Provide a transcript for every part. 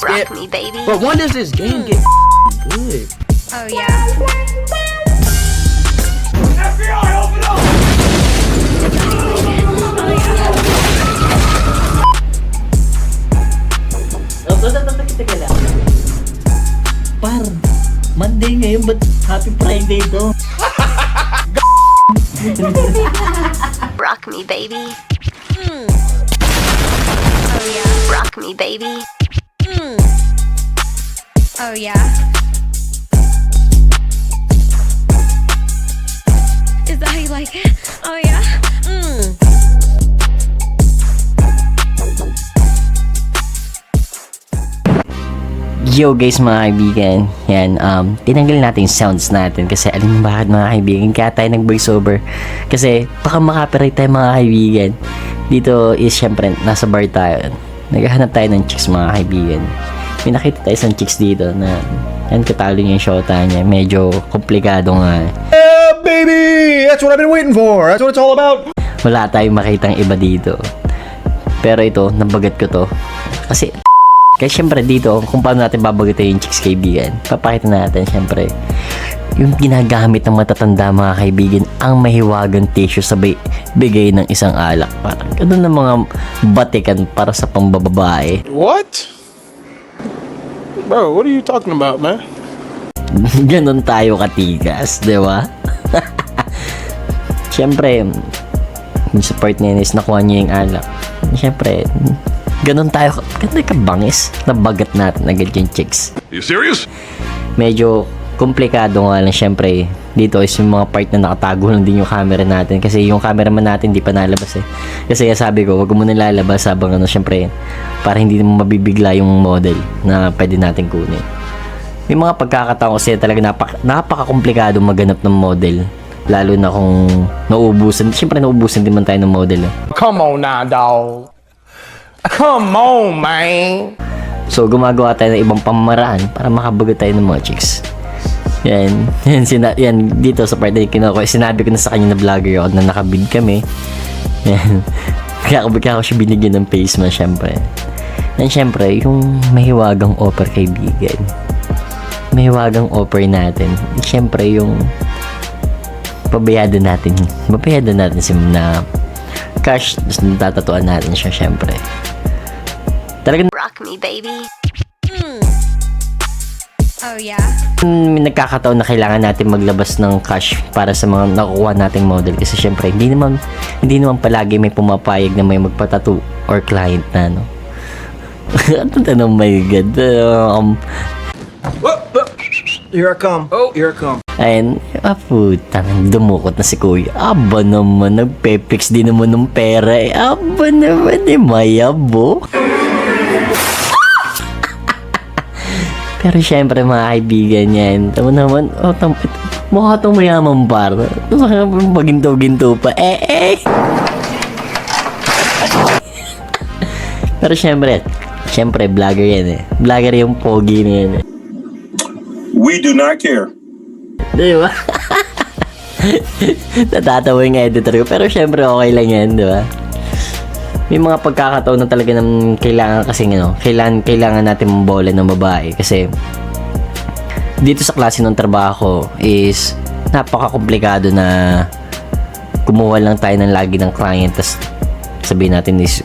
Rock me, baby. But when does this game get good? Oh, yeah. FBI, open up! Teka lang. Par, Monday ngayon, ba't Happy Friday to? Rock me, baby. Oh, yeah. Rock me, baby. Oh, yeah. Is that how you like it? Oh, yeah. Yo guys mga kaibigan, yan, tinanggal natin yung sounds natin kasi alam mo bakit mga kaibigan, kaya tayo nag voiceover kasi baka makapiright tayo mga kaibigan. Dito is syempre nasa bar tayo, naghahanap tayo ng chicks mga kaibigan. May nakita tayo isang chicks dito na yan, katalo niya yung shota niya, medyo komplikado nga. Yeah, baby! That's what I've been waiting for. That's what it's all about. Wala tayong makitang iba dito, pero ito nabagat ko to kasi kaya syempre dito, kung paano natin babagatin yung chicks kaibigan, papakita natin syempre yung ginagamit ng matatanda mga kaibigan, ang mahiwagang tissue sabay bigay ng isang alak. Parang ganun ng mga batikan para sa pambababae. What? Bro, what are you talking about, man? Ganun tayo katigas, di ba? Syempre, yung support niya is nakuha niya yung alak. Syempre, ganun tayo, ganun ka bangis, nabagat natin agad yung chicks. You serious? Medyo komplikado nga lang syempre. Dito is yung mga part na nakatago lang din yung camera natin kasi yung cameraman natin di pa nalabas eh. Kasi sabi ko, wag mo na lalabas habang ano syempre para hindi mo mabibigla yung model na pwede natin kunin. May mga pagkakataon kasi talaga napaka-komplikado maghanap ng model. Lalo na kung nauubusan. Syempre nauubusan din man tayo ng model eh. Come on now, dog. Come on, man. So, gumagawa tayo ng ibang pamaraan para makabagot tayo ng mga chicks. Yan. Yan, dito sa part na kinuha, sinabi ko na sa kanya na vlogger ako na nakabid kami. Yan. Kaya ako siya binigyan ng face man, syempre. Yan, syempre, yung mahiwagang offer kaibigan. Mahiwagang offer natin. Syempre, yung pabayado natin si na cash, tapos natatatuan natin siya, syempre. Talagang Rock me, baby. Oh, yeah. may nagkakataon na kailangan natin maglabas ng cash para sa mga nakukuha nating model kasi syempre hindi naman palagi may pumapayag na may magpatattoo or client na no. Ano my god. Here I come. Oh, here I come. Ayun, puta, dumukot na si kuya. Aba naman, nagpe-fix din naman ng pera eh. Aba naman eh, mayabo. Pero syempre mga kaibigan yan, tama naman, mukha itong mayaman par. Paginto-ginto pa, Pero syempre, vlogger yan eh. Vlogger yung pogi na yan eh. We do not care. Di ba? Natatawa yung editor ko. Pero syempre okay lang yan, di ba? May mga pagkakataon na talaga ng kailangan kasi kailangan natin mambola ng babae kasi dito sa klase ng trabaho is napaka-komplikado na kumuha lang tayo ng lagi ng client tas sabihin natin is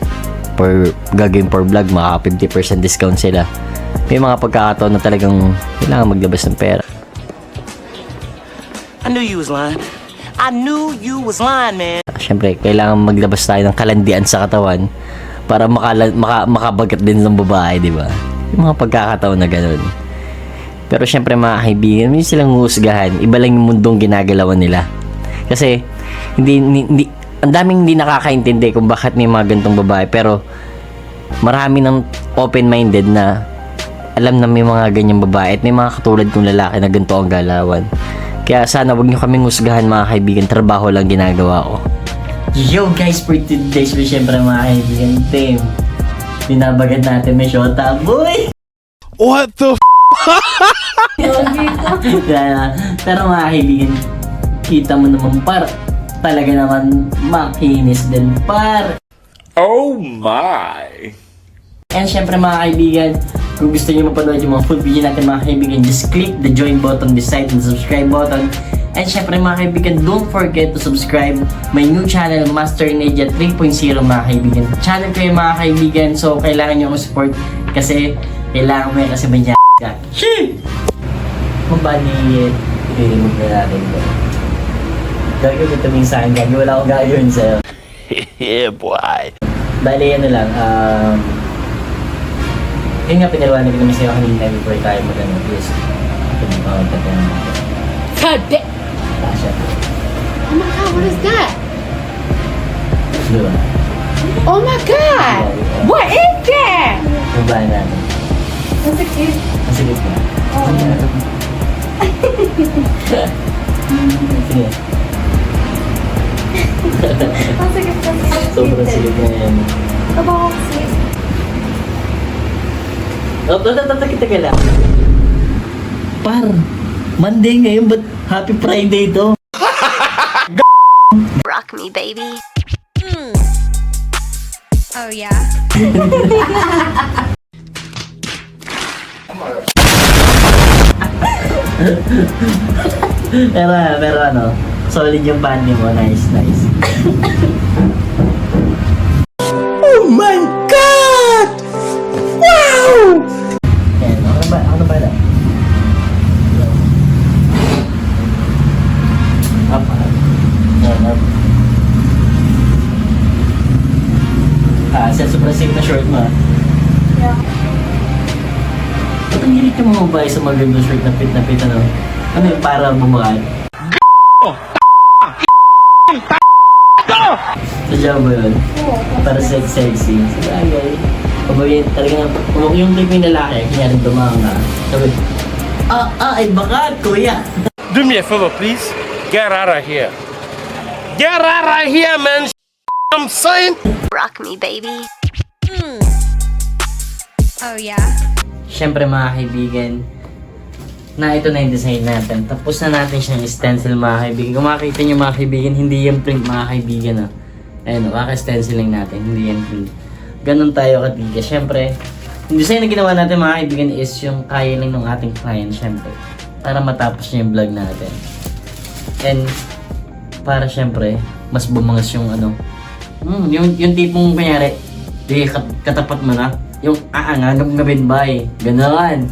gagawin for vlog maka 50% discount sila. May mga pagkakataon na talagang kailangan maglabas ng pera. I knew you was lying. I knew you was lying, man. Siyempre, kailangan maglabas tayo ng kalandian sa katawan para makabagat din ng babae, di ba? Yung mga pagkakataon na ganun. Pero siyempre mga kaibigan, hindi silang huhusgahan. Iba lang yung mundong ginagalawan nila. Kasi, ang daming hindi nakakaintindi kung bakit may mga gantong babae. Pero, marami ng open-minded na alam na may mga ganyang babae at may mga katulad kong lalaki na ganito ang galawan. Kaya sana wag nyo kaming husgahan mga kaibigan, trabaho lang ginagawa ko. Yo guys, for today's video, syempre mga kaibigan, team, binabagat natin may shota, boy! What the Pero mga kaibigan, kita mo naman par, talaga naman makinis din par. Oh my! And syempre mga kaibigan, kung gusto niyo mapanood yung mga full video natin mga kaibigan, just click the join button beside the subscribe button. And syempre mga kaibigan, don't forget to subscribe my new channel, Master Nedia 3.0 mga kaibigan. Channel ko yung mga kaibigan, so kailangan nyo akong support kasi kailangan mo yan kasi may ka. Shee! Kung ba ni i-remove na natin ito? Gagawin ko tumingin sa akin, gagawin wala akong gagawin sa'yo. Yeah, boy. Bali, ano lang, yun nga pinaliwanag ko naman sa'yo kanina before tayo mag-ano, please. God damn. Tasha. Oh my god, what is that? Diba? Oh my god! What is that? Diba natin? That's a cute. Masigit na. Sige. That's a good. Sobrang sigit na yan. About sweet. Oh, kita lang. Par, Monday ngayon, ba't Happy Friday to? Rock me, baby. Oh, yeah. pero ano, solid yung bandi mo. Nice. Oh my God! Wow! Ayan, ako na ba? Up. Sobrang safe na short mo. Yeah. Ba't ang hirit yung mga babae sa magandang short na fit, ano? Ano yung para bumukay? Sadya ba yun? Para sexy. Sabagay. Pabagay, talagang, yung type yung lalaki, kanya rin dumang ka. Sabi, ay baka, kuya. Do me a favor, please. Get out of here. Get out of here, man. I'm saying. Rock me, baby. Oh, yeah. Siyempre mga kaibigan, na ito na yung design natin. Tapos na natin siyang stencil mga kaibigan. Kung makikita nyo mga kaibigan, hindi yan print mga kaibigan. Ayun, kaka-stencil lang natin, hindi yan print. Ganon tayo katiga. Siyempre, yung design na ginawa natin mga kaibigan is yung kaya lang ng ating client, siyempre. Para matapos niya yung vlog natin. And, para siyempre, mas bumangas yung ano. Yung tipong kanyari, di katapat mo na. Yung ngabin ba eh. Ganon.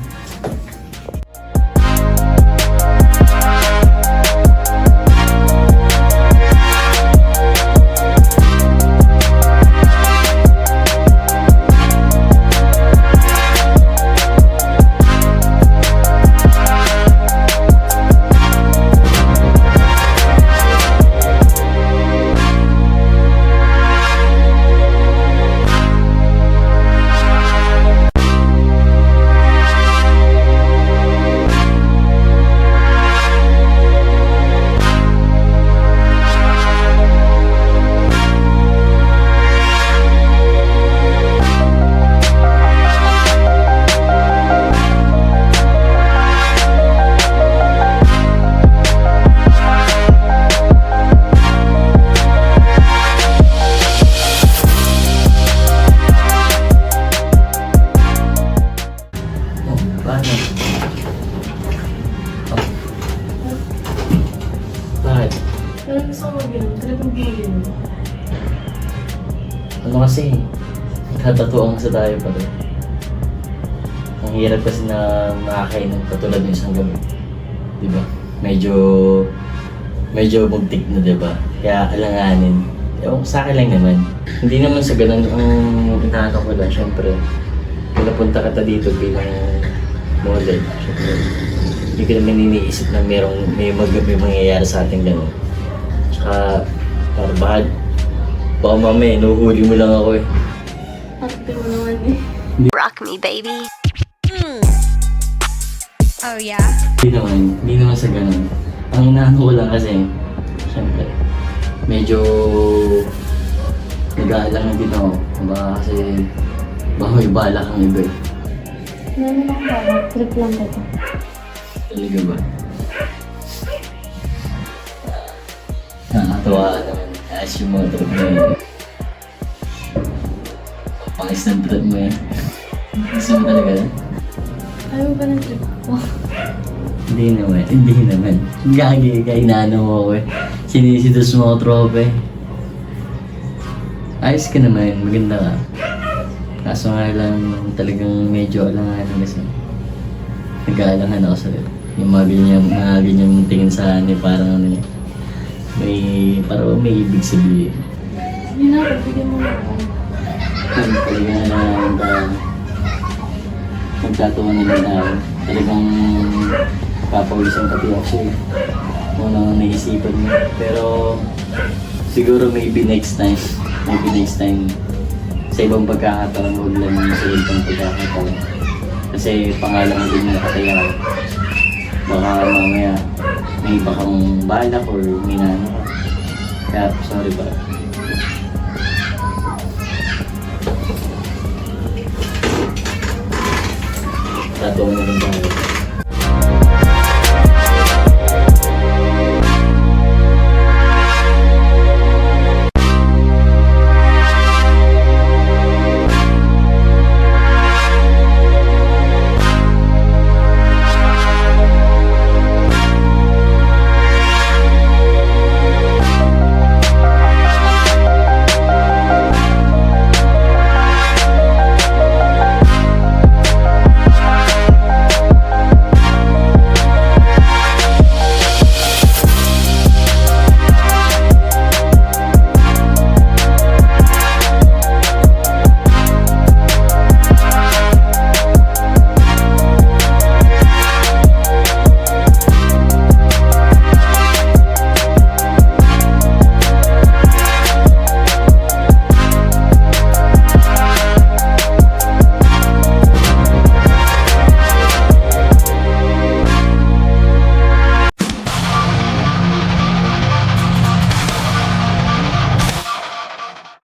Ano kasi, nagtatatuang sa tayo pa rin. Ang hirap kasi na makakain ng katulad ng isang gabi. Diba? Medyo muntik na, diba? Kaya alanganin. Ewan ko sa akin lang naman. Hindi naman sa ganun ang inaano ko lang. Siyempre, pinapunta ka dito bilang model. Siyempre, hindi ko naman iniisip na may mangyayari sa ating gano'n. Tsaka, baka mamaya, nuhuli mo lang ako eh. Ate mo naman eh. Rock me, baby. Oh, yeah. Hindi naman sa ganun. Ang inaano ko lang kasi, siyempre, medyo nag-aalangan din ako. Baka kasi, baka may bala kang iba eh. Ano lang ba? Trip lang ba ito? Talaga ba? Nakakatawa naman. Ayos yung mga trip na yun. Pangis ng trip mo eh. Gusto mo talaga na? Ayaw ba ng trip ko? Hindi naman. Gagi, inaano mo ako eh. Sinisidos mo ako, trope. Ayos ka naman, maganda ka. Kaso nga lang, talagang medyo alangan kasi. Nag-aalangan ako sa'yo. Yung mga ganyan tingin sa akin, parang ano yun. Parang may ibig sabihin. Hindi na, pagbigyan mo na ako. Talagang magtatawa nila na talagang papawisan pati ako sa'yo. Kung ano ang naisipan mo. Pero siguro maybe next time sa ibang pagkakataon, huwag lang sa ibang pagkakataon. Kasi pangalan mo din yung nakataya. Baka mamaya may iba kang balak or minano ka. Kaya sorry ba? Tatawa na lang tayo.